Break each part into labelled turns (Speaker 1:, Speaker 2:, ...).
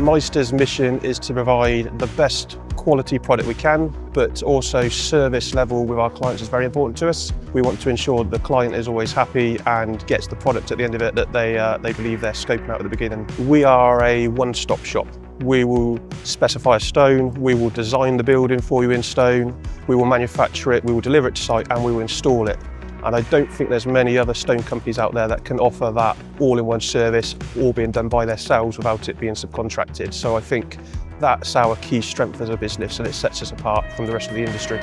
Speaker 1: Meister's mission is to provide the best quality product we can, but also service level with our clients is very important to us. We want to ensure that the client is always happy and gets the product at the end of it that they believe they're scoping out at the beginning. We are a one-stop shop. We will specify a stone, we will design the building for you in stone, we will manufacture it, we will deliver it to site, and we will install it. And I don't think there's many other stone companies out there that can offer that all-in-one service, all being done by themselves without it being subcontracted. So I think that's our key strength as a business, and it sets us apart from the rest of the industry.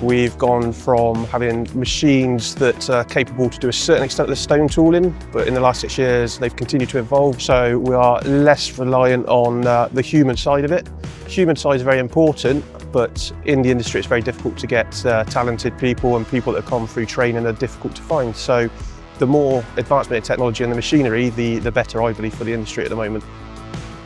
Speaker 1: We've gone from having machines that are capable to do a certain extent of the stone tooling, but in the last 6 years they've continued to evolve, so we are less reliant on the human side of it. Human side is very important, but in the industry it's very difficult to get talented people, and people that have come through training are difficult to find. So the more advancement in technology and the machinery, the better, I believe, for the industry at the moment.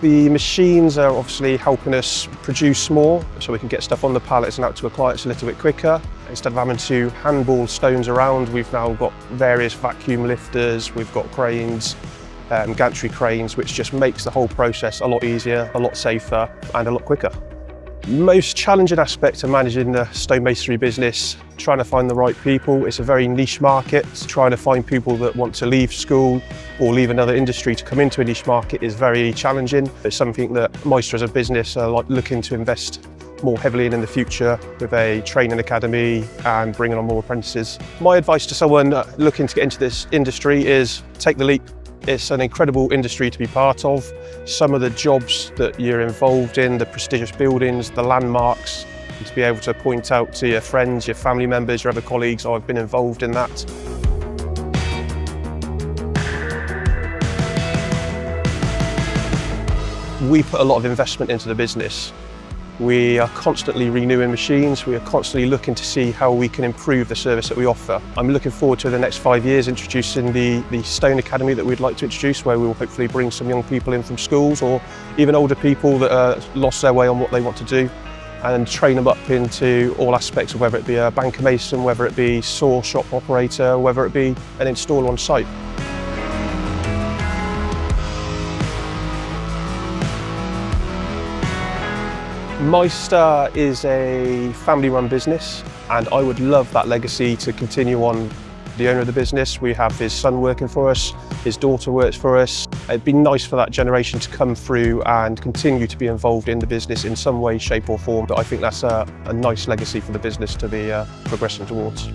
Speaker 1: The machines are obviously helping us produce more, so we can get stuff on the pallets and out to our clients a little bit quicker. Instead of having to handball stones around, we've now got various vacuum lifters, we've got cranes, gantry cranes, which just makes the whole process a lot easier, a lot safer and a lot quicker. Most challenging aspect of managing the stonemasonry business, trying to find the right people. It's a very niche market. Trying to find people that want to leave school or leave another industry to come into a niche market is very challenging. It's something that Meister as a business are looking to invest more heavily in the future with a training academy and bringing on more apprentices. My advice to someone looking to get into this industry is take the leap. It's an incredible industry to be part of. Some of the jobs that you're involved in, the prestigious buildings, the landmarks, and to be able to point out to your friends, your family members, your other colleagues, oh, I've been involved in that. We put a lot of investment into the business. We are constantly renewing machines. We are constantly looking to see how we can improve the service that we offer. I'm looking forward to the next 5 years introducing the Stone Academy that we'd like to introduce, where we will hopefully bring some young people in from schools or even older people that lost their way on what they want to do, and train them up into all aspects of whether it be a banker mason, whether it be saw shop operator, whether it be an installer on site. Meister is a family-run business, and I would love that legacy to continue on. The owner of the business, we have his son working for us, his daughter works for us. It'd be nice for that generation to come through and continue to be involved in the business in some way, shape or form, but I think that's a nice legacy for the business to be progressing towards.